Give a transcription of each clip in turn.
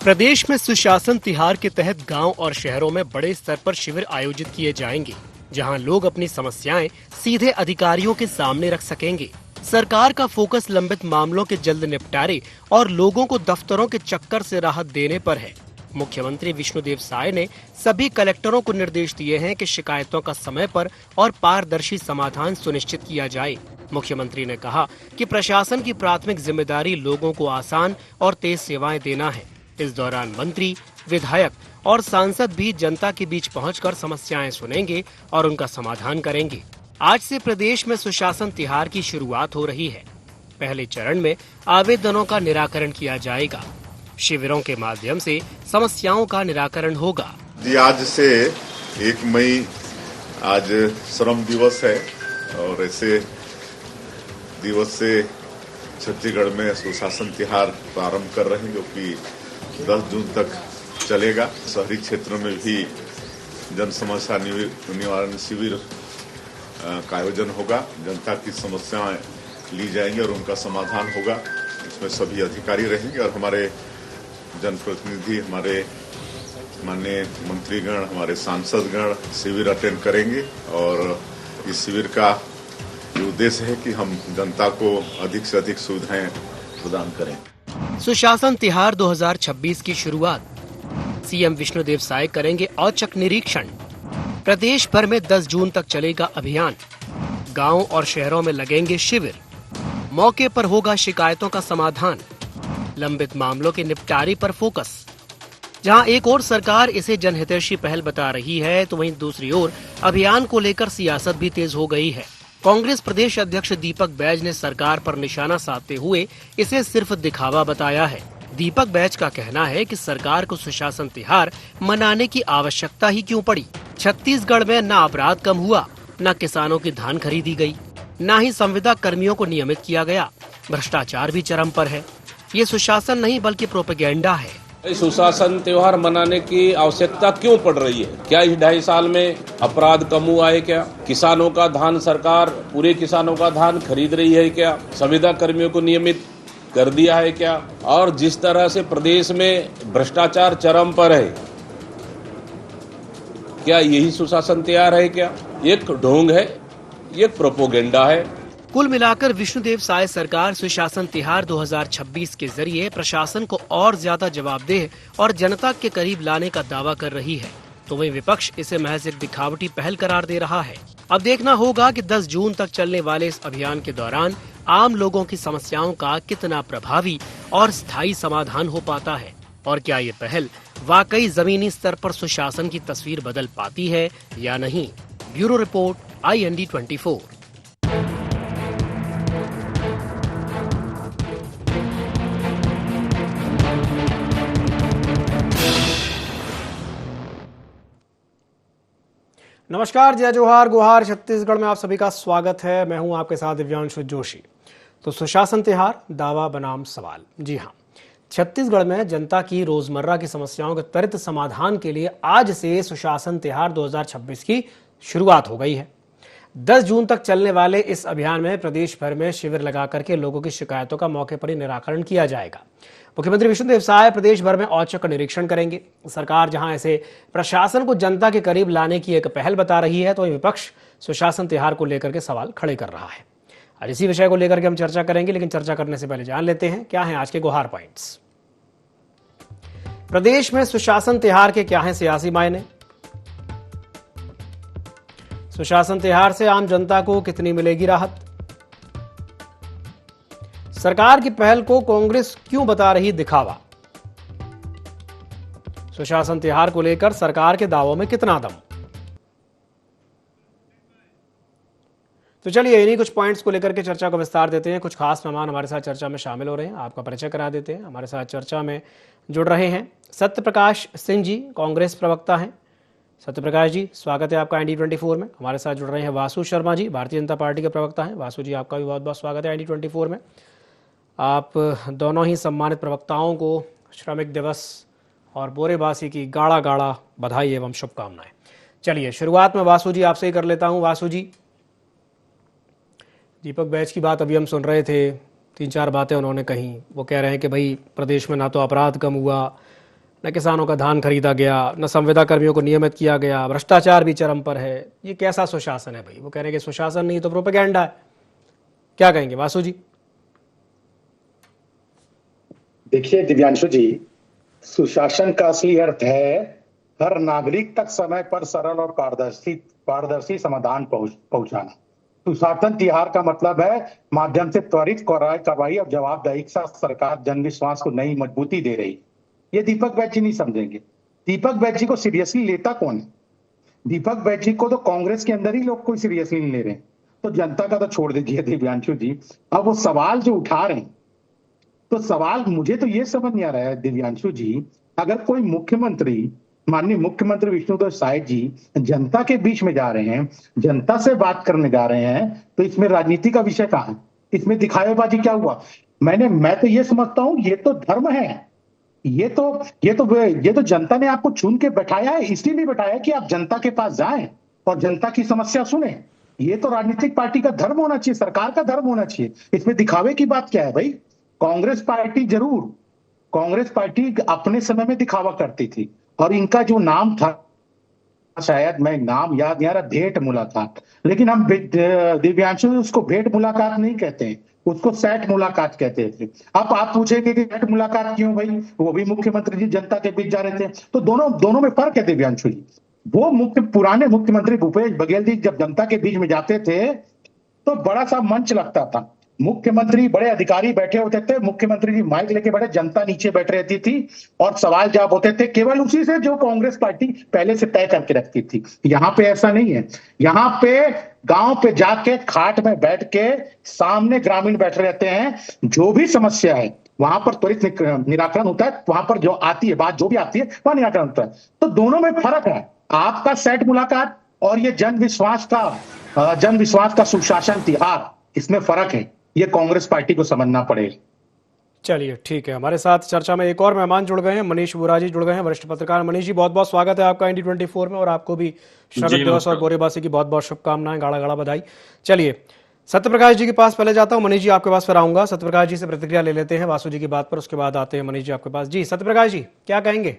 प्रदेश में सुशासन तिहार के तहत गांव और शहरों में बड़े स्तर पर शिविर आयोजित किए जाएंगे, जहां लोग अपनी समस्याएं सीधे अधिकारियों के सामने रख सकेंगे। सरकार का फोकस लंबित मामलों के जल्द निपटारे और लोगों को दफ्तरों के चक्कर से राहत देने पर है। मुख्यमंत्री विष्णुदेव साय ने सभी कलेक्टरों को निर्देश दिए हैं कि शिकायतों का समय पर और पारदर्शी समाधान सुनिश्चित किया जाए। मुख्यमंत्री ने कहा कि प्रशासन की प्राथमिक जिम्मेदारी लोगों को आसान और तेज सेवाएं देना है। इस दौरान मंत्री, विधायक और सांसद भी जनता के बीच पहुंचकर समस्याएं सुनेंगे और उनका समाधान करेंगे। आज से प्रदेश में सुशासन तिहार की शुरुआत हो रही है। पहले चरण में आवेदनों का निराकरण किया जाएगा। शिविरों के माध्यम से समस्याओं का निराकरण होगा। जी, आज से 1 मई आज श्रम दिवस है और ऐसे दिवस से छत्तीसगढ़ में सुशासन तिहार प्रारंभ कर रहे हैं, जो कि 10 जून तक चलेगा। शहरी क्षेत्रों में भी जन समस्या निवारण शिविर का आयोजन होगा। जनता की समस्याएं ली जाएंगी और उनका समाधान होगा। इसमें सभी अधिकारी रहेंगे और हमारे जनप्रतिनिधि, हमारे माननीय मंत्रीगण, हमारे सांसदगण शिविर अटेंड करेंगे और इस शिविर का ये उद्देश्य है कि हम जनता को अधिक से अधिक सुविधाएं प्रदान करें। सुशासन तिहार 2026 की शुरुआत सीएम विष्णुदेव साय करेंगे औचक निरीक्षण। प्रदेश भर में 10 जून तक चलेगा अभियान। गांव और शहरों में लगेंगे शिविर। मौके पर होगा शिकायतों का समाधान। लंबित मामलों के निपटारे पर फोकस। जहां एक ओर सरकार इसे जनहितैषी पहल बता रही है, तो वहीं दूसरी ओर अभियान को लेकर सियासत भी तेज हो गई है। कांग्रेस प्रदेश अध्यक्ष दीपक बैज ने सरकार पर निशाना साधते हुए इसे सिर्फ दिखावा बताया है। दीपक बैज का कहना है कि सरकार को सुशासन तिहार मनाने की आवश्यकता ही क्यों पड़ी। छत्तीसगढ़ में न अपराध कम हुआ, न किसानों की धान खरीदी गई, न ही संविदा कर्मियों को नियमित किया गया। भ्रष्टाचार भी चरम पर है। ये सुशासन नहीं बल्कि प्रोपेगेंडा है। सुशासन त्योहार मनाने की आवश्यकता क्यों पड़ रही है? क्या इस 2.5 साल में अपराध कम हुआ है क्या? किसानों का धान सरकार पूरे किसानों का धान खरीद रही है क्या? संविदा कर्मियों को नियमित कर दिया है क्या? और जिस तरह से प्रदेश में भ्रष्टाचार चरम पर है, क्या यही सुशासन तिहार है क्या? एक ढोंग है, ये प्रोपेगेंडा है। कुल मिलाकर विष्णुदेव साय सरकार सुशासन तिहार 2026 के जरिए प्रशासन को और ज्यादा जवाबदेह और जनता के करीब लाने का दावा कर रही है, तो वहीं विपक्ष इसे महज एक दिखावटी पहल करार दे रहा है। अब देखना होगा कि 10 जून तक चलने वाले इस अभियान के दौरान आम लोगों की समस्याओं का कितना प्रभावी और स्थायी समाधान हो पाता है, और क्या ये पहल वाकई जमीनी स्तर पर सुशासन की तस्वीर बदल पाती है या नहीं। Bureau report, IND 24। नमस्कार, जय जोहार गुहार। छत्तीसगढ़ में आप सभी का स्वागत है। मैं हूं आपके साथ दिव्यांशु जोशी। तो सुशासन तिहार, दावा बनाम सवाल। जी हां, छत्तीसगढ़ में जनता की रोजमर्रा की समस्याओं के त्वरित समाधान के लिए आज से सुशासन तिहार 2026 की शुरुआत हो गई है। 10 जून तक चलने वाले इस अभियान में प्रदेश भर में शिविर लगा करके लोगों की शिकायतों का मौके पर ही निराकरण किया जाएगा। मुख्यमंत्री विष्णुदेव साय प्रदेश भर में औचक निरीक्षण करेंगे। सरकार जहां ऐसे प्रशासन को जनता के करीब लाने की एक पहल बता रही है, तो विपक्ष सुशासन तिहार को लेकर के सवाल खड़े कर रहा है। और इसी विषय को लेकर के हम चर्चा करेंगे, लेकिन चर्चा करने से पहले जान लेते हैं क्या हैं आज के गुहार पॉइंट्स। प्रदेश में सुशासन तिहार के क्या हैं सियासी मायने? सुशासन तिहार से आम जनता को कितनी मिलेगी राहत? सरकार की पहल को कांग्रेस क्यों बता रही दिखावा? सुशासन तिहार को लेकर सरकार के दावों में कितना दम? तो चलिए इन्हीं कुछ पॉइंट्स को लेकर के चर्चा को विस्तार देते हैं। कुछ खास मेहमान हमारे साथ चर्चा में शामिल हो रहे हैं, आपका परिचय करा देते हैं। हमारे साथ चर्चा में जुड़ रहे हैं सत्यप्रकाश सिंह जी, कांग्रेस प्रवक्ता हैं। सत्यप्रकाश जी, स्वागत है आपका IND 24 में। हमारे साथ जुड़ रहे हैं वासु शर्मा जी, भारतीय जनता पार्टी के प्रवक्ता हैं। वासु जी, आपका भी बहुत बहुत स्वागत है IND 24 में। आप दोनों ही सम्मानित प्रवक्ताओं को श्रमिक दिवस और बोरेबासी की गाढ़ा गाढ़ा बधाई एवं शुभकामनाएं। चलिए शुरुआत में वासु जी आपसे ही कर लेता हूं। वासु जी, दीपक बैज की बात अभी हम सुन रहे थे, 3-4 बातें उन्होंने कही। वो कह रहे हैं कि भाई प्रदेश में ना तो अपराध कम हुआ, न किसानों का धान खरीदा गया, न संविदा कर्मियों को नियमित किया गया, भ्रष्टाचार भी चरम पर है। ये कैसा सुशासन है भाई? वो कह रहे हैं कि सुशासन नहीं तो प्रोपेगेंडा है। क्या कहेंगे वासु जी? देखिए दिव्यांशु जी, सुशासन का असली अर्थ है हर नागरिक तक समय पर सरल और पारदर्शी समाधान पहुंचाना। सुशासन तिहार का मतलब है माध्यम से त्वरित कार्रवाई और जवाबदेही के साथ सरकार जन विश्वास को नई मजबूती दे रही। ये दीपक बैची नहीं समझेंगे। दीपक बैची को सीरियसली लेता कौन है? दीपक बैची को तो कांग्रेस के अंदर ही लोग कोई सीरियसली नहीं ले रहे। तो जनता का तो छोड़ दीजिए दिव्यांशु जी। अब वो सवाल जो उठा रहे हैं, तो सवाल मुझे तो ये समझ नहीं आ रहा है दिव्यांशु जी, अगर कोई मुख्यमंत्री, माननीय मुख्यमंत्री विष्णुदेव साय जी जनता के बीच में जा रहे हैं, जनता से बात करने जा रहे हैं, तो इसमें राजनीति का विषय कहाँ है? इसमें दिखावेबाजी क्या हुआ? मैं तो ये समझता हूं ये तो धर्म है। ये तो जनता ने आपको चुन के बैठाया है, इसलिए नहीं बैठाया कि आप जनता के पास जाएं और जनता की समस्या सुने। ये तो राजनीतिक पार्टी का धर्म होना चाहिए, सरकार का धर्म होना चाहिए। इसमें दिखावे की बात क्या है भाई? कांग्रेस पार्टी अपने समय में दिखावा करती थी और इनका जो नाम था, शायद मैं नाम याद नहीं आ रहा, भेंट मुलाकात। लेकिन हम दिव्यांशु उसको भेंट मुलाकात नहीं कहते हैं, उसको सैट मुलाकात कहते थे। अब आप पूछेंगे कि सैट मुलाकात क्यों भाई? वो भी मुख्यमंत्री जी जनता के बीच जा रहे थे। तो दोनों में फर्क है दिव्यांशु जी। वो पुराने मुख्यमंत्री भूपेश बघेल जी जब जनता के बीच में जाते थे तो बड़ा सा मंच लगता था, मुख्यमंत्री बड़े अधिकारी बैठे होते थे, मुख्यमंत्री जी माइक लेके बैठे, जनता नीचे बैठ रहती थी और सवाल जवाब होते थे केवल उसी से जो कांग्रेस पार्टी पहले से तय करके रखती थी। यहाँ पे ऐसा नहीं है। यहाँ पे गांव पे जाके खाट में बैठ के सामने ग्रामीण बैठे रहते हैं, जो भी समस्या है वहां पर त्वरित निराकरण होता है। वहां पर जो आती है बात, जो भी आती है वह निराकरण होता है। तो दोनों में फर्क है, आपका सेट मुलाकात और ये जन विश्वास का सुशासन तिहार, इसमें फर्क है। ये कांग्रेस पार्टी को समझना पड़ेगा। चलिए ठीक है, हमारे साथ चर्चा में एक और मेहमान जुड़ गए हैं, मनीष बुरा जी जुड़ गए हैं, वरिष्ठ पत्रकार। मनीष जी, बहुत बहुत स्वागत है आपका इंडी 24 में, और आपको भी श्रमिक दिवस और बोरेबासी की बहुत बहुत शुभकामनाएं, गाड़ा गाड़ा बधाई। चलिए सत्यप्रकाश जी के पास पहले जाता हूं, मनीष जी आपके पास फिर आऊंगा। सत्यप्रकाश जी से प्रतिक्रिया ले लेते हैं वासु जी की बात पर, उसके बाद आते हैं मनीष जी आपके पास। जी सत्यप्रकाश जी, क्या कहेंगे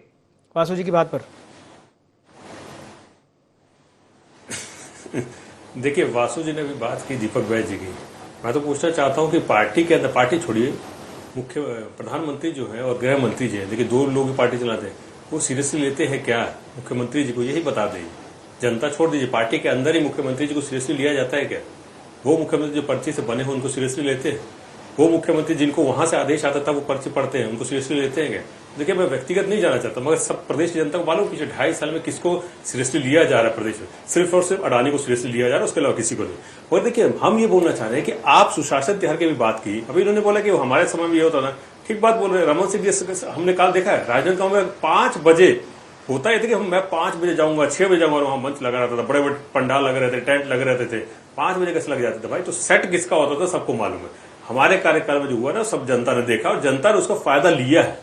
वासु जी की बात पर? देखिए, वासु जी ने भी बात की दीपक बैच जी की। मैं तो पूछना चाहता हूं कि पार्टी के अंदर, पार्टी छोड़िए, मुख्य प्रधानमंत्री जो है और गृह मंत्री जी हैं, देखिए दो लोग पार्टी चलाते हैं, वो सीरियसली लेते हैं क्या मुख्यमंत्री जी को? यही बता दीजिए। जनता छोड़ दीजिए, पार्टी के अंदर ही मुख्यमंत्री जी को सीरियसली लिया जाता है क्या? वो मुख्यमंत्री जो पर्ची से बने हो उनको सीरियसली लेते हैं? वो मुख्यमंत्री जिनको वहां से आदेश आता था वो पर्ची पढ़ते हैं, उनको सीरियसली लेते हैं क्या? देखिए, मैं व्यक्तिगत नहीं जाना चाहता, मगर सब प्रदेश की जनता को मालूम पिछले 2.5 साल में किसको सीरियसली लिया जा रहा है प्रदेश में। सिर्फ और सिर्फ अडानी को सीरियसली लिया जा रहा है, उसके अलावा किसी को नहीं। और देखिए, हम ये बोलना चाह रहे हैं कि आप सुशासन तिहार की भी बात की, अभी इन्होंने बोला कि हमारे समय में ये होता ना, ठीक बात बोल रहे हैं। रमन सिंह जी, हमने कल देखा है राजनांदगांव में 5 बजे होता है कि मैं 5 बजे जाऊंगा, 6 बजे जाऊंगा, वहां मंच लगा रहता था, बड़े बड़े पंडाल लगे रहते, टेंट लगे रहते थे। 5 बजे कैसे लग जाते थे भाई? तो सेट किसका होता था सबको मालूम है। हमारे कार्यकाल में जो हुआ ना, सब जनता ने देखा और जनता ने उसका फायदा लिया है।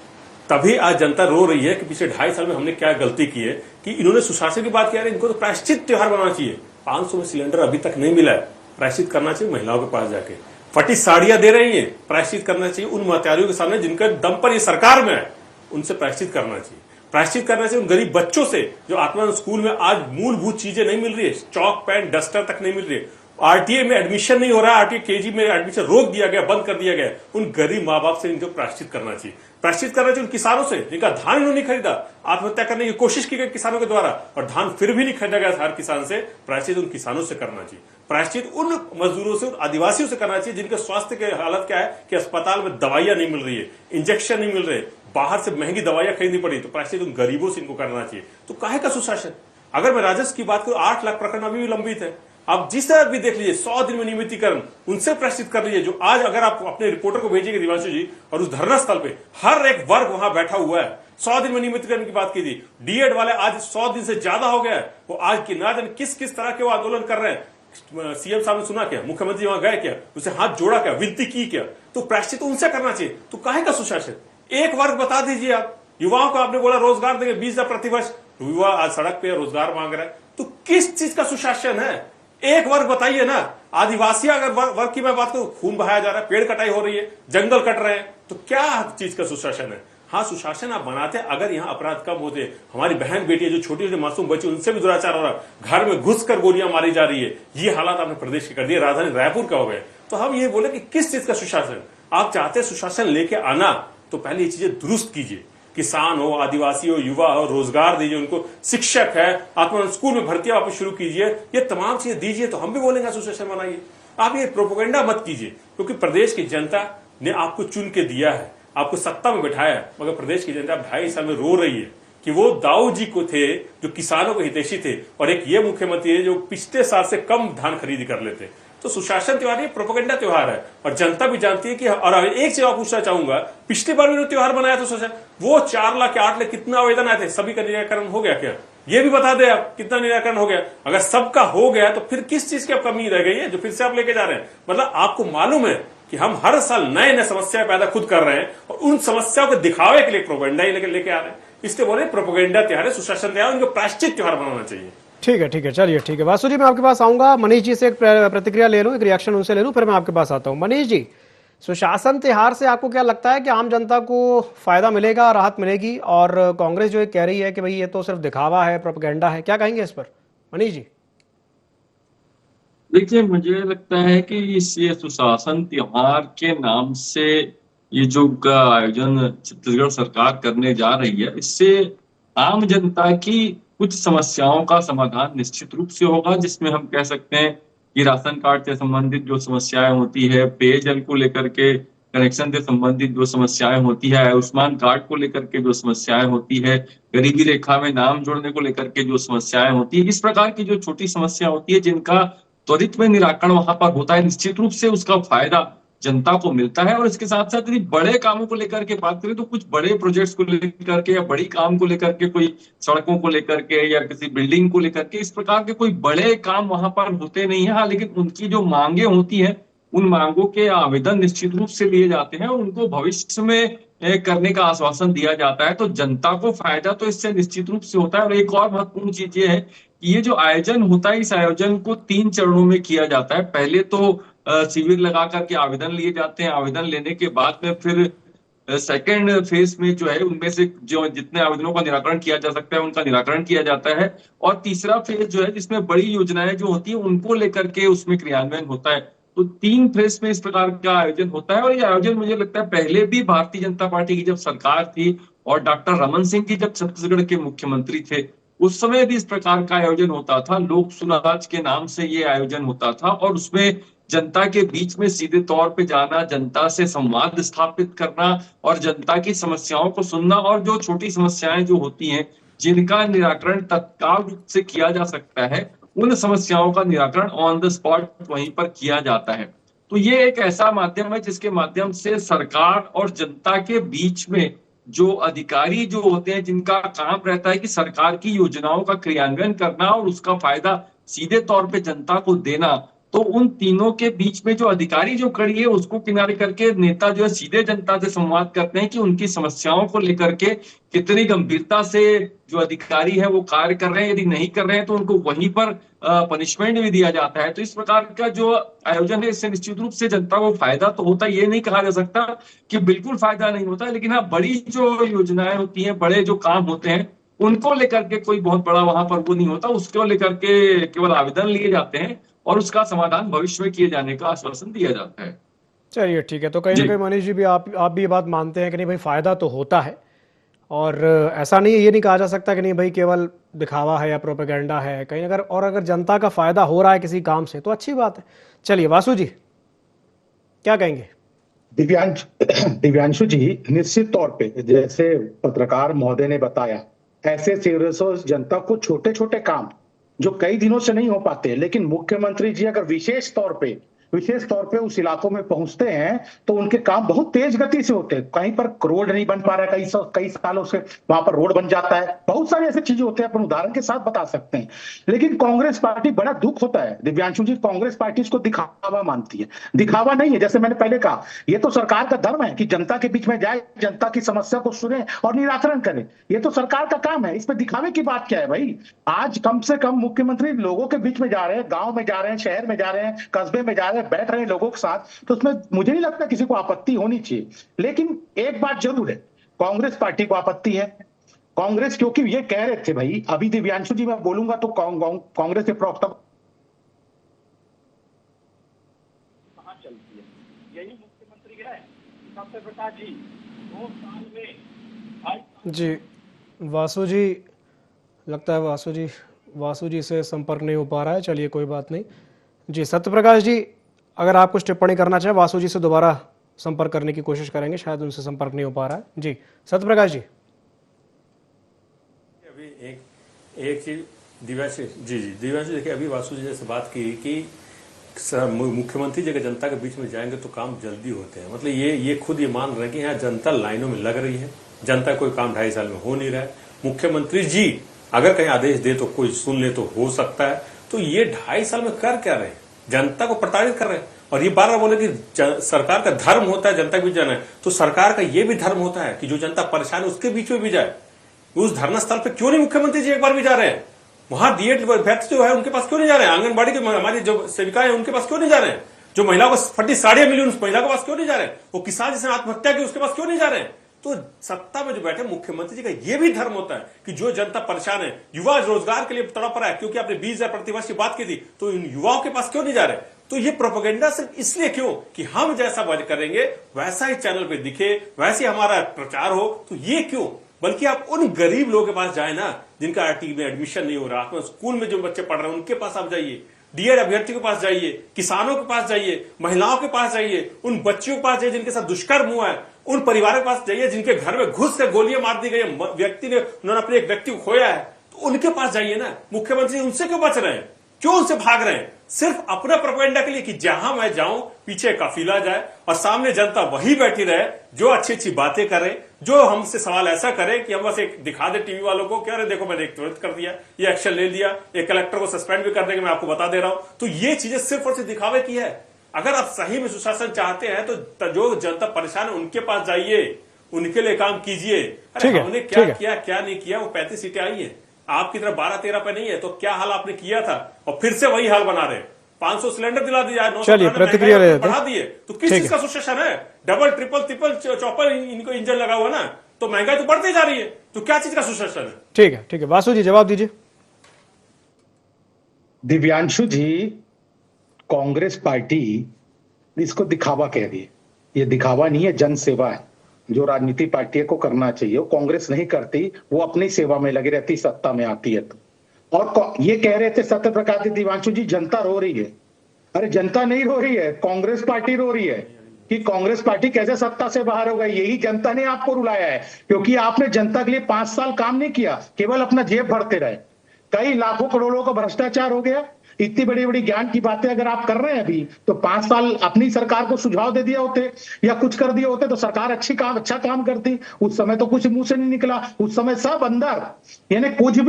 तभी आज जनता रो रही है कि पिछले 2.5 साल में हमने क्या गलती की है कि इन्होंने सुशासन की बात किया है। इनको तो प्रायश्चित त्योहार बनाना चाहिए। 500 में सिलेंडर अभी तक नहीं मिला है, प्रायश्चित करना चाहिए महिलाओं के पास जाके। फटी साड़ियां दे रही है, प्रायश्चित करना चाहिए उन महत्यारियों के सामने जिनके दम पर ये सरकार में है, उनसे प्रायश्चित करना चाहिए। प्रायश्चित करना चाहिए उन गरीब बच्चों से जो आत्मा स्कूल में आज मूलभूत चीजें नहीं मिल रही है, चौक पेन डस्टर तक नहीं मिल रही है, आरटीए में एडमिशन नहीं हो रहा है, आरटीए केजी में एडमिशन रोक दिया गया, बंद कर दिया गया। उन गरीब माँ बाप से इनको प्रायश्चित करना चाहिए। प्रायश्चित करना चाहिए उन किसानों से जिनका धान इन्होंने खरीदा, आत्महत्या करने की कोशिश की गई किसानों के द्वारा और धान फिर भी नहीं खरीदा गया हर किसान से। प्रायश्चित उन किसानों से करना चाहिए। प्रायश्चित उन मजदूरों से, उन आदिवासियों से करना चाहिए जिनके स्वास्थ्य की हालत क्या है कि अस्पताल में दवाइयां नहीं मिल रही है, इंजेक्शन नहीं मिल रहे, बाहर से महंगी दवाइयां खरीदनी पड़ी। तो प्रायश्चित उन गरीबों से इनको करना चाहिए। तो काहे का सुशासन? अगर मैं राजस्व की बात करूं, 8 लाख प्रकरण अभी भी लंबित है। आप जिस तरह भी देख लीजिए, 100 दिन में नियमितीकरण, उनसे प्रायश्चित कर लीजिए। जो आज अगर आप अपने रिपोर्टर को भेजिएगा दिवांशु जी, और उस धरना स्थल पे हर एक वर्ग वहां बैठा हुआ है। 100 दिन में नियमितीकरण की बात की थी, डीएड वाले आज 100 दिन से ज्यादा हो गया है। वो आज की ना जाने किस किस तरह के वो आंदोलन कर रहे हैं। सीएम साहब ने सुना क्या? मुख्यमंत्री वहां गए क्या? उसे हाथ जोड़ा क्या? विनती की क्या? तो प्रायश्चित उनसे करना चाहिए। तो काहे का सुशासन? एक वर्ग बता दीजिए आप। युवाओं को आपने बोला रोजगार देंगे 20,000 प्रतिवर्ष, युवा आज सड़क पे रोजगार मांग रहा है। तो किस चीज का सुशासन है? एक वर्ग बताइए ना। आदिवासी अगर वर्ग की मैं बात करूं, खून बहाया जा रहा है, पेड़ कटाई हो रही है, जंगल कट रहे हैं, तो क्या चीज का सुशासन है? हाँ, सुशासन आप बनाते, अगर यहाँ अपराध कम होते, हमारी बहन बेटियां जो छोटी छोटी मासूम बच्ची, उनसे भी दुराचार हो रहा, घर में घुसकर गोलियां मारी जा रही है, ये हालात आपने प्रदेश के कर दिए, राजधानी रायपुर का हो गए। तो हम ये बोले कि किस चीज का सुशासन आप चाहते हैं, सुशासन लेके आना तो पहले ये चीजें दुरुस्त कीजिए। किसान हो, आदिवासी हो, युवा हो, रोजगार दीजिए उनको, शिक्षक है, आप स्कूल में भर्ती वापस शुरू कीजिए, ये तमाम चीजें दीजिए तो हम भी बोलेंगे सुशासन बनाइए। आप ये प्रोपेगेंडा मत कीजिए, क्योंकि प्रदेश की जनता ने आपको चुन के दिया है, आपको सत्ता में बैठाया है, मगर प्रदेश की जनता 2.5 साल में रो रही है कि वो दाऊ जी को थे जो किसानों के हितैषी थे, और एक ये मुख्यमंत्री है जो पिछले साल से कम धान खरीदी कर लेते। तो सुशासन त्योहार ये प्रोपेगेंडा त्योहार है, और जनता भी जानती है कि, और एक चीज पूछना चाहूंगा, पिछली बार भी त्योहार बनाया था सुशासन, वो 4 लाख 8 लाख कितना आवेदन आए थे, सभी का निराकरण हो गया क्या? ये भी बता दे आप, कितना निराकरण हो गया? अगर सबका हो गया तो फिर किस चीज की अब कमी रह गई है जो फिर से आप लेके जा रहे हैं? मतलब आपको मालूम है कि हम हर साल नए नए समस्याएं पैदा खुद कर रहे हैं, और उन समस्याओं को दिखावे के लिए प्रोपेगेंडा ही लेके आ रहे हैं। इसलिए बोले प्रोपेगेंडा त्योहार है, सुशासन त्योहार, उनको प्रायश्चित त्योहार बनाना चाहिए। ठीक है, चलिए ठीक है। वासु जी, मैं आपके पास आऊंगा, मनीष जी से एक प्रतिक्रिया ले लूं, एक रिएक्शन उनसे ले लूं, फिर मैं आपके पास आता हूं। मनीष जी, सुशासन त्योहार से आपको क्या लगता है कि आम जनता को फायदा मिलेगा, राहत मिलेगी? और कांग्रेस जो कह रही है कि भाई ये तो सिर्फ दिखावा है, प्रोपेगेंडा है, क्या कहेंगे इस पर मनीष जी? देखिए, मुझे लगता है कि ये सुशासन त्योहार के नाम से ये जो का आयोजन छत्तीसगढ़ सरकार करने जा रही है, इससे आम जनता की कुछ समस्याओं का समाधान निश्चित रूप से होगा, जिसमें हम कह सकते हैं कि राशन कार्ड से संबंधित जो समस्याएं होती है, पेयजल को लेकर के कनेक्शन से संबंधित जो समस्याएं होती है, आयुष्मान कार्ड को लेकर के जो समस्याएं होती है, गरीबी रेखा में नाम जोड़ने को लेकर के जो समस्याएं होती है, इस प्रकार की जो छोटी समस्या होती है जिनका त्वरित में निराकरण वहां पर होता है, निश्चित रूप से उसका फायदा जनता को मिलता है। और इसके साथ साथ यदि बड़े कामों को लेकर के बात करें तो कुछ बड़े प्रोजेक्ट्स को लेकर के या बड़ी काम को लेकर के, कोई सड़कों को लेकर के या किसी बिल्डिंग को लेकर के, इस प्रकार के कोई बड़े काम वहां पर होते नहीं है। हाँ, लेकिन उनकी जो मांगे होती है, उन मांगों के आवेदन निश्चित रूप से लिए जाते हैं और उनको भविष्य में करने का आश्वासन दिया जाता है। तो जनता को फायदा तो इससे निश्चित रूप से होता है। और एक और महत्वपूर्ण चीज ये है कि ये जो आयोजन होता है, इस आयोजन को 3 चरणों में किया जाता है। पहले तो शिविर लगा करके आवेदन लिए जाते हैं, आवेदन लेने के बाद में फिर सेकेंड फेज में जो है उनमें से जो जितने आवेदनों का निराकरण किया जा सकता है उनका निराकरण किया जाता है। और तीसरा फेज जो है जिसमें बड़ी योजनाएं जो होती है उनको लेकर के उसमें क्रियान्वयन होता है। तो 3 फेज में इस प्रकार का आयोजन होता है। और ये आयोजन मुझे लगता है पहले भी भारतीय जनता पार्टी की जब सरकार थी और डॉक्टर रमन सिंह जी जब छत्तीसगढ़ के मुख्यमंत्री थे, उस समय भी इस प्रकार का आयोजन होता था। लोक सुराज के नाम से ये आयोजन होता था और उसमें जनता के बीच में सीधे तौर पे जाना, जनता से संवाद स्थापित करना और जनता की समस्याओं को सुनना, और जो छोटी समस्याएं जो होती हैं जिनका निराकरण तत्काल रूप से किया जा सकता है, उन समस्याओं का निराकरण ऑन द स्पॉट वहीं पर किया जाता है। तो ये एक ऐसा माध्यम है जिसके माध्यम से सरकार और जनता के बीच में जो अधिकारी जो होते हैं, जिनका काम रहता है कि सरकार की योजनाओं का क्रियान्वयन करना और उसका फायदा सीधे तौर पे जनता को देना, तो उन तीनों के बीच में जो अधिकारी जो खड़ी है उसको किनारे करके नेता जो है सीधे जनता से संवाद करते हैं कि उनकी समस्याओं को लेकर के कितनी गंभीरता से जो अधिकारी है वो कार्य कर रहे हैं। यदि नहीं कर रहे हैं तो उनको वहीं पर पनिशमेंट भी दिया जाता है। तो इस प्रकार का जो आयोजन है इससे निश्चित रूप से जनता को फायदा तो होता है, ये नहीं कहा जा सकता कि बिल्कुल फायदा नहीं होता, लेकिन हाँ, बड़ी जो योजनाएं होती हैं, बड़े जो काम होते हैं, उनको लेकर के कोई बहुत बड़ा वहां पर वो नहीं होता, उसको लेकर के केवल आवेदन लिए जाते हैं और उसका समाधान भविष्य में किए जाने का आश्वासन दिया जाता है। चलिए ठीक है, तो कहीं ना कहीं मनीष जी भी आप भी ये बात मानते हैं कि नहीं भाई फायदा तो होता है, और ऐसा नहीं है, ये नहीं कहा जा सकता कि नहीं भाई केवल दिखावा है या प्रोपेगेंडा है कहीं, अगर जनता का फायदा हो रहा है किसी काम से तो अच्छी बात है। चलिए वासु जी क्या कहेंगे? दिव्यांशु जी, निश्चित तौर पे जैसे पत्रकार महोदय ने बताया, ऐसे सीरियस जनता को छोटे छोटे काम जो कई दिनों से नहीं हो पाते, लेकिन मुख्यमंत्री जी अगर विशेष तौर पे उस इलाकों में पहुंचते हैं तो उनके काम बहुत तेज गति से होते हैं। कहीं पर रोड नहीं बन पा रहा है, कई सालों से वहां पर रोड बन जाता है। बहुत सारी ऐसी चीजें होती है, अपन उदाहरण के साथ बता सकते हैं। लेकिन कांग्रेस पार्टी, बड़ा दुख होता है दिव्यांशु जी, कांग्रेस पार्टी इसको दिखावा मानती है। दिखावा नहीं है, जैसे मैंने पहले कहा, ये तो सरकार का धर्म है कि जनता के बीच में जाए, जनता की समस्या को सुने और निराकरण करे। ये तो सरकार का काम है, इसमें दिखावे की बात क्या है भाई? आज कम से कम मुख्यमंत्री लोगों के बीच में जा रहे हैं, गांव में जा रहे हैं, शहर में जा रहे हैं, कस्बे में जा रहे हैं, बैठ रहे हैं लोगों के साथ, तो उसमें मुझे नहीं लगता किसी को आपत्ति होनी चाहिए। लेकिन एक बात जरूर है, कांग्रेस पार्टी को आपत्ति है। कांग्रेस, क्योंकि ये कह रहे थे भाई, अभी दिव्यांशु जी मैं बोलूंगा तो कांग्रेस के प्रवक्ता कहां चलती है, यही मुख्यमंत्री है सत्य प्रकाश जी 2 साल में। जी वासु जी, लगता है वासु जी से संपर्क नहीं हो पा रहा है। चलिए कोई बात नहीं। जी सत्यप्रकाश जी, अगर आप कुछ टिप्पणी करना चाहें, वासु जी से दोबारा संपर्क करने की कोशिश करेंगे, शायद उनसे संपर्क नहीं हो पा रहा है। जी सत्यप्रकाश जी। अभी एक चीज दिव्यांशु जी देखिए, अभी वासु जी से बात की कि मुख्यमंत्री जगह जनता के बीच में जाएंगे तो काम जल्दी होते हैं। मतलब ये खुद ये मान रहे हैं कि यहाँ जनता लाइनों में लग रही है, जनता कोई काम 2.5 साल में हो नहीं रहा है। मुख्यमंत्री जी अगर कहीं आदेश दे तो कोई सुन ले तो हो सकता है। तो ये 2.5 साल में कर क्या रहे हैं? जनता को प्रताड़ित कर रहे हैं। और ये बार बार बोले कि सरकार का धर्म होता है जनता के बीच जाना है, तो सरकार का ये भी धर्म होता है कि जो जनता परेशान है उसके बीच में भी जाए। उस धरना स्थल पे क्यों नहीं मुख्यमंत्री जी एक बार भी जा रहे हैं? वहां डीएड व्यक्ति जो है उनके पास क्यों नहीं जा रहे हैं? आंगनबाड़ी की हमारी जो सेविकाएं उनके पास क्यों नहीं जा रहे हैं? जो महिलाओं को फटी साड़ियां मिली उस महिला के पास क्यों नहीं जा रहे हैं? वो किसान जिसने आत्महत्या की उसके पास क्यों नहीं जा रहे हैं? तो सत्ता में जो बैठे मुख्यमंत्री जी का ये भी धर्म होता है कि जो जनता परेशान है, युवा रोजगार के लिए तड़प रहा है, क्योंकि आपने 20,000 प्रतिवर्ष की बात की थी, तो इन युवाओं के पास क्यों नहीं जा रहे? तो ये प्रोपेगेंडा सिर्फ इसलिए क्यों कि हम जैसा करेंगे वैसा ही चैनल पे दिखे, वैसे हमारा प्रचार हो, तो ये क्यों? बल्कि आप उन गरीब लोगों के पास जाए ना जिनका आरटी में एडमिशन नहीं हो रहा, आप स्कूल में जो बच्चे पढ़ रहे हैं उनके पास आप जाइए, डीएड अभ्यर्थी के पास जाइए, किसानों के पास जाइए, महिलाओं के पास जाइए, उन बच्चियों के पास जाइए जिनके साथ दुष्कर्म हुआ है, उन परिवारों के पास जाइए जिनके घर में घुस कर गोलियां मार दी गई, व्यक्ति ने उन्होंने अपने एक व्यक्ति को खोया है, तो उनके पास जाइए ना। मुख्यमंत्री उनसे क्यों बच रहे हैं? क्यों उनसे भाग रहे हैं? सिर्फ अपना प्रोपेगेंडा के लिए कि जहां मैं जाऊं पीछे काफिला जाए और सामने जनता वही बैठी रहे जो अच्छी अच्छी बातें करे, जो हमसे सवाल ऐसा करे कि हम बस एक दिखा दे टीवी वालों को, क्या रे देखो मैंने एक तुरंत कर दिया, ये एक्शन ले लिया, एक कलेक्टर को सस्पेंड भी कर देंगे, मैं आपको बता दे रहा हूं। तो ये चीजें सिर्फ और सिर्फ दिखावे की है। अगर आप सही में सुशासन चाहते हैं तो जो जनता परेशान है उनके पास जाइए, उनके लिए काम कीजिए। अरे हमने क्या किया क्या नहीं किया, वो 35 सीटें आई है, आपकी तरफ 12-13 पे नहीं है, तो क्या हाल आपने किया था और फिर से वही हाल बना रहे। 500 सिलेंडर दिला दिया, 900 प्रतिक्रिया बढ़ा दिए, तो किस चीज का सुशासन है? डबल ट्रिपल चौपल इनको इंजन लगा हुआ ना, तो महंगाई तो बढ़ती जा रही है, तो क्या चीज का सुशासन है? ठीक है वासु जी जवाब दीजिए। दिव्यांशु जी, कांग्रेस पार्टी इसको दिखावा कह रही है, ये दिखावा नहीं है, जन सेवा है जो राजनीति पार्टी को करना चाहिए। वो कांग्रेस नहीं करती, वो अपनी सेवा में लगी रहती, सत्ता में आती है तो। और ये कह रहे थे सत्य प्रकाश दिव्यांशु जी जनता रो रही है। अरे जनता नहीं रो रही है, कांग्रेस पार्टी रो रही है कि कांग्रेस पार्टी कैसे सत्ता से बाहर हो गई। यही जनता ने आपको रुलाया है, क्योंकि आपने जनता के लिए 5 साल काम नहीं किया, केवल अपना जेब भरते रहे। कई लाखों करोड़ों का भ्रष्टाचार हो गया। इतनी बड़ी बड़ी ज्ञान की बातें अगर आप कर रहे हैं अभी, तो 5 साल अपनी सरकार को सुझाव दे दिया होते या कुछ कर दिए होते तो सरकार अच्छा काम करती। उस समय तो कुछ मुंह से नहीं निकला, उस समय सब अंदर, यानी कुछ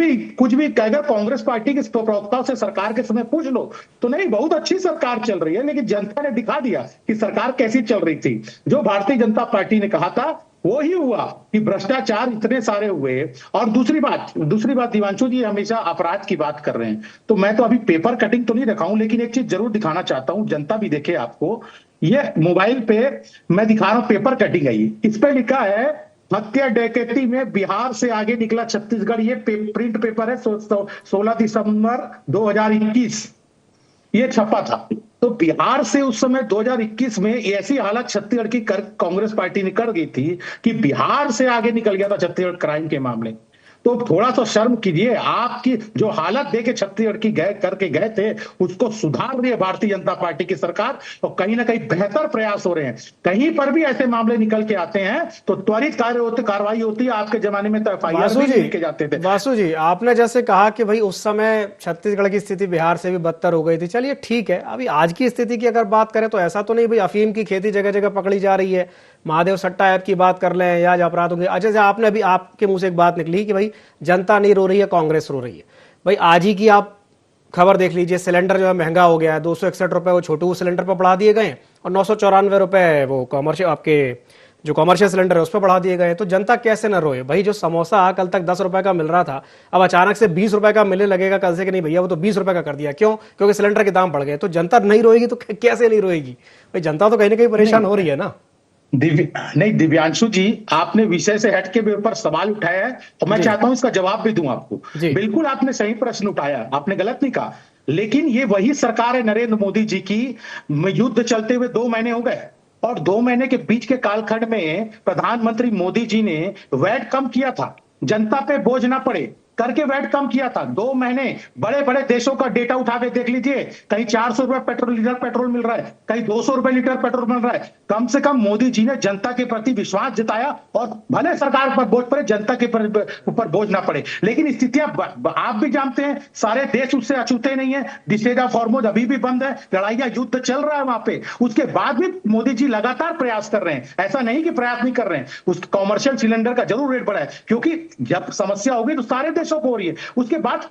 भी अगर कांग्रेस पार्टी के प्रवक्ताओं से सरकार के समय पूछ लो तो नहीं, बहुत अच्छी सरकार चल रही है। लेकिन जनता ने दिखा दिया कि सरकार कैसी चल रही थी। जो भारतीय जनता पार्टी ने कहा था वो ही हुआ कि भ्रष्टाचार इतने सारे हुए। और दूसरी बात दिवांशु जी हमेशा अपराध की बात कर रहे हैं, तो मैं तो अभी पेपर कटिंग तो नहीं रखा हूं, लेकिन एक चीज जरूर दिखाना चाहता हूं, जनता भी देखे आपको। ये मोबाइल पे मैं दिखा रहा हूं, पेपर कटिंग है। इस पे लिखा है हत्या डकैती में बिहार से आगे निकला छत्तीसगढ़। ये प्रिंट पेपर है, 16 दिसंबर 2021 ये छपा था। तो बिहार से उस समय 2021 में ऐसी हालत छत्तीसगढ़ की कांग्रेस पार्टी ने कर गई थी कि बिहार से आगे निकल गया था छत्तीसगढ़ क्राइम के मामले। तो थोड़ा सा शर्म कीजिए, आपकी जो हालत देके छत्तीसगढ़ की करके गए थे उसको सुधार रही है भारतीय जनता पार्टी की सरकार, और कहीं ना कहीं बेहतर प्रयास हो रहे हैं। कहीं पर भी ऐसे मामले निकल के आते हैं तो त्वरित कार्रवाई होती है। आपके जमाने में तो एफआईआर भी लेके जाते थे। वासु जी, आपने जैसे कहा कि भाई उस समय छत्तीसगढ़ की स्थिति बिहार से भी बदतर हो गई थी, चलिए ठीक है। अभी आज की स्थिति की अगर बात करें तो ऐसा तो नहीं भाई अफीम की खेती जगह जगह पकड़ी जा रही है, महादेव सट्टा ऐप की बात कर लें या अपराधों की। अच्छा से आपने अभी आपके मुंह से एक बात निकली कि भाई जनता नहीं रो रही है, कांग्रेस रो रही है। भाई आज ही की आप खबर देख लीजिए, सिलेंडर जो है महंगा हो गया है, 261 रुपए वो छोटू सिलेंडर पर बढ़ा दिए गए और 994 रुपए वो कॉमर्शियल आपके जो कॉमर्शियल सिलेंडर है उस पर बढ़ा दिए गए। तो जनता कैसे ना रोए भाई? जो समोसा कल तक 10 रुपए का मिल रहा था अब अचानक से 20 रुपए का मिलने लगेगा कल से कि नहीं भैया वो तो 20 रुपए का कर दिया। क्यों? क्योंकि सिलेंडर के दाम बढ़ गए। तो जनता नहीं रोएगी तो कैसे नहीं रोएगी भाई? जनता तो कहीं ना कहीं परेशान हो रही है ना। नहीं दिव्यांशु जी, आपने विषय से हट के मेरे ऊपर सवाल उठाया है और मैं जी चाहता हूं इसका जवाब भी दूं आपको। जी बिल्कुल आपने सही प्रश्न उठाया, आपने गलत नहीं कहा। लेकिन ये वही सरकार है नरेंद्र मोदी जी की, युद्ध चलते हुए 2 महीने हो गए और 2 महीने के बीच के कालखंड में प्रधानमंत्री मोदी जी ने वैट कम किया था, जनता पे बोझ ना पड़े करके वैट कम किया था। 2 महीने बड़े बड़े देशों का डेटा उठा के देख लीजिए, कहीं 400 रुपए पेट्रोल मिल रहा है, कहीं 200 रुपए लीटर पेट्रोल मिल रहा है। कम से कम मोदी जी ने जनता के प्रति विश्वास जताया और भले सरकार पर बोझ पड़े, जनता के ऊपर बोझ ना पड़े। लेकिन स्थितियां आप भी जानते हैं, सारे देश उससे अछूते नहीं है। डिस्ट्रेट ऑफ हॉर्मुज अभी भी बंद है, लड़ाइयां युद्ध चल रहा है वहां पे, उसके बाद भी मोदी जी लगातार प्रयास कर रहे हैं। ऐसा नहीं कि प्रयास नहीं कर रहे हैं, उस कॉमर्शियल सिलेंडर का जरूर रेट बढ़ा है, क्योंकि जब समस्या होगी तो सारे देशों को हो रही है। उसके बाद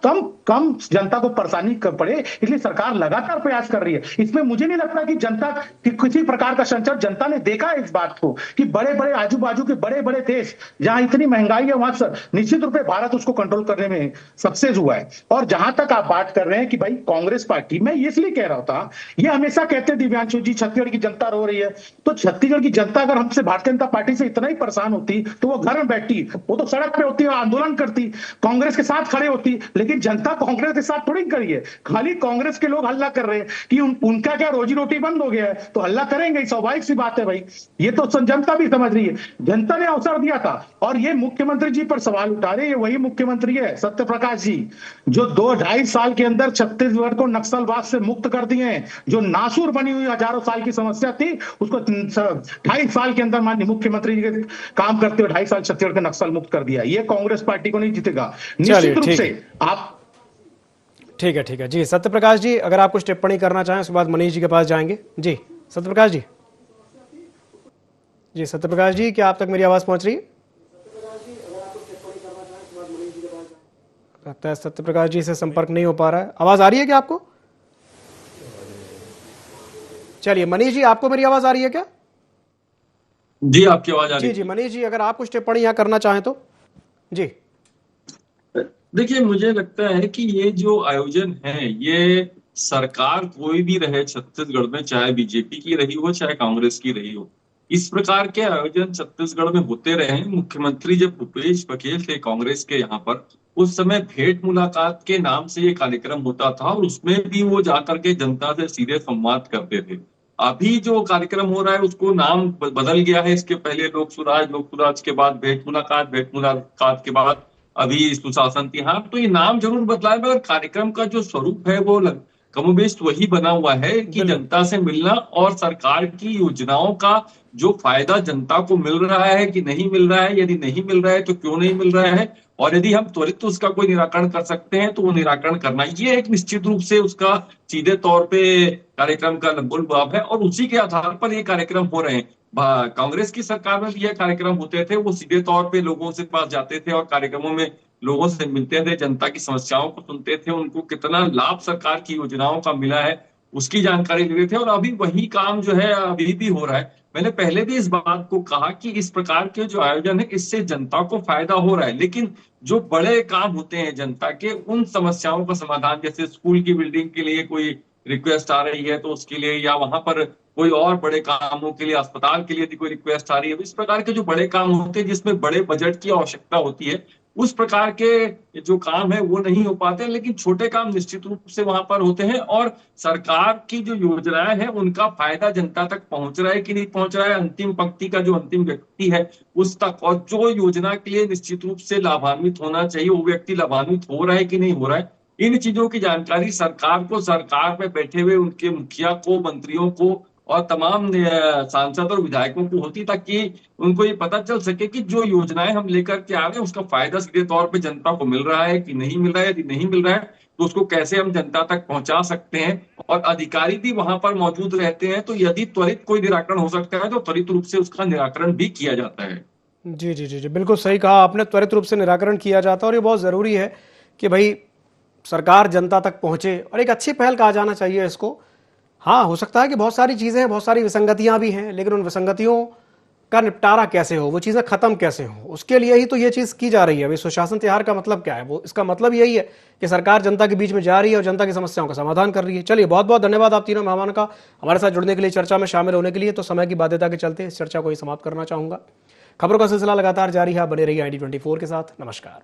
कम जनता को परेशानी पड़े, इसलिए सरकार लगातार प्रयास कर रही है। इसमें मुझे नहीं लगता कि जनता की किसी प्रकार का संचरण, जनता ने देखा है इस बात को कि बड़े बड़े आजू बाजू के बड़े बड़े देश जहां इतनी महंगाई है, वहां निश्चित रूप से भारत उसको कंट्रोल करने में सक्सेस हुआ है। और जहां तक आप बात कर रहे हैं कि भाई कांग्रेस पार्टी, मैं इसलिए कह रहा था, ये हमेशा कहते हैं दिव्यांशु जी छत्तीसगढ़ की जनता रो रही है, तो छत्तीसगढ़ की जनता अगर हमसे भारतीय जनता पार्टी से इतना ही परेशान होती तो वो घर में बैठती, वो तो सड़क पे होती, आंदोलन करती, कांग्रेस के साथ खड़े होती। लेकिन जनता कांग्रेस के साथ थोड़ी करी है, खाली कांग्रेस के लोग हल्ला कर रहे हैं कि उनका क्या रोजी रोटी बंद हो गया है, तो हल्ला करेंगे, स्वाभाविक सी बात है भाई। ये तो जनता भी समझ रही है, जनता ने अवसर दिया था। और ये मुख्यमंत्री जी पर सवाल उठा रहे, ये वही मुख्यमंत्री है सत्य प्रकाश जी, जो 2-2.5 साल के अंदर छत्तीसगढ़ को नक्सलवाद से मुक्त कर दिए हैं। जो नासूर बनी हुई हजारों साल की समस्या थी, उसको 2.5 साल के अंदर माननीय मुख्यमंत्री जी के काम करते हुए 2.5 साल छत्तीसगढ़ को नक्सल मुक्त कर दिया। ये कांग्रेस पार्टी को नहीं जीतेगा निश्चित रूप से। आप ठीक है जी। सत्यप्रकाश जी, अगर आप कुछ टिप्पणी करना चाहें उसके बाद मनीष जी के पास जाएंगे। जी सत्यप्रकाश जी। जी सत्यप्रकाश जी, क्या आप तक मेरी आवाज पहुंच रही है? लगता है सत्यप्रकाश जी से संपर्क नहीं हो पा रहा है। आवाज आ रही है क्या आपको? चलिए मनीष जी, आपको मेरी आवाज आ रही है क्या? जी आपकी आवाज आ रही है। जी मनीष जी, अगर आप कुछ टिप्पणी यहाँ करना चाहें तो। जी देखिए, मुझे लगता है कि ये जो आयोजन है, ये सरकार कोई भी रहे छत्तीसगढ़ में, चाहे बीजेपी की रही हो चाहे कांग्रेस की रही हो, इस प्रकार के आयोजन छत्तीसगढ़ में होते रहे। मुख्यमंत्री जब भूपेश बघेल थे कांग्रेस के यहाँ पर, उस समय भेंट मुलाकात के नाम से ये कार्यक्रम होता था और उसमें भी वो जाकर के जनता से सीधे संवाद करते थे। अभी जो कार्यक्रम हो रहा है उसको नाम बदल गया है। इसके पहले लोक सुराज के बाद भेंट मुलाकात के बाद अभी सुशासन तिहार। तो ये नाम जरूर बदला है, मगर कार्यक्रम का जो स्वरूप है वो कमोबेश वही बना हुआ है कि जनता से मिलना और सरकार की योजनाओं का जो फायदा जनता को मिल रहा है कि नहीं मिल रहा है, यदि नहीं मिल रहा है तो क्यों नहीं मिल रहा है, और यदि हम त्वरित उसका कोई निराकरण कर सकते हैं तो वो निराकरण करना, ये एक निश्चित रूप से उसका सीधे तौर पे कार्यक्रम का मूलभाव है और उसी के आधार पर ये कार्यक्रम हो रहे हैं। कांग्रेस की सरकार में भी यह कार्यक्रम होते थे, वो सीधे तौर पे लोगों से पास जाते थे और कार्यक्रमों में लोगों से मिलते थे, जनता की समस्याओं को सुनते थे, उनको कितना लाभ सरकार की योजनाओं का मिला है उसकी जानकारी लेते थे। और अभी वही काम जो है अभी भी हो रहा है। मैंने पहले भी इस बात को कहा कि इस प्रकार के जो आयोजन है इससे जनता को फायदा हो रहा है, लेकिन जो बड़े काम होते हैं जनता के, उन समस्याओं का समाधान, जैसे स्कूल की बिल्डिंग के लिए कोई रिक्वेस्ट आ रही है तो उसके लिए, या वहां पर कोई और बड़े कामों के लिए, अस्पताल के लिए यदि कोई रिक्वेस्ट आ रही है, इस प्रकार के जो बड़े काम होते हैं जिसमें बड़े बजट की आवश्यकता होती है, उस प्रकार के जो काम है वो नहीं हो पाते। लेकिन छोटे काम निश्चित रूप से वहां पर होते हैं और सरकार की जो योजनाएं हैं उनका फायदा जनता तक पहुंच रहा है कि नहीं पहुंच रहा है, अंतिम पंक्ति का जो अंतिम व्यक्ति है उस तक, और जो योजना के लिए निश्चित रूप से लाभान्वित होना चाहिए वो व्यक्ति लाभान्वित हो रहा है कि नहीं हो रहा है, इन चीजों की जानकारी सरकार को, सरकार में बैठे हुए उनके मुखिया को, मंत्रियों को और तमाम सांसद और विधायकों को होती, ताकि उनको ये पता चल सके कि जो योजनाएं हम लेकर के आ रहे हैं उसका फायदा सीधे तौर पे जनता को मिल रहा है कि नहीं मिल रहा है। यदि नहीं मिल रहा है तो उसको कैसे हम जनता तक पहुंचा सकते हैं, और अधिकारी भी वहां पर मौजूद रहते हैं, तो यदि त्वरित कोई निराकरण हो सकता है तो त्वरित रूप से उसका निराकरण भी किया जाता है। जी, बिल्कुल सही कहा आपने, त्वरित रूप से निराकरण किया जाता है और ये बहुत जरूरी है कि भाई सरकार जनता तक पहुंचे, और एक अच्छी पहल कहा जाना चाहिए इसको। हाँ, हो सकता है कि बहुत सारी चीज़ें हैं, बहुत सारी विसंगतियां भी हैं, लेकिन उन विसंगतियों का निपटारा कैसे हो, वो चीजें खत्म कैसे हो, उसके लिए ही तो ये चीज की जा रही है। भाई सुशासन तिहार का मतलब क्या है? वो इसका मतलब यही है कि सरकार जनता के बीच में जा रही है और जनता की समस्याओं का समाधान कर रही है। चलिए, बहुत बहुत धन्यवाद आप तीनों मेहमानों का हमारे साथ जुड़ने के लिए, चर्चा में शामिल होने के लिए। तो समय की बाध्यता के चलते इस चर्चा को ही समाप्त करना चाहूंगा। खबरों का सिलसिला लगातार जारी है, बने रहिए ID24 के साथ। नमस्कार।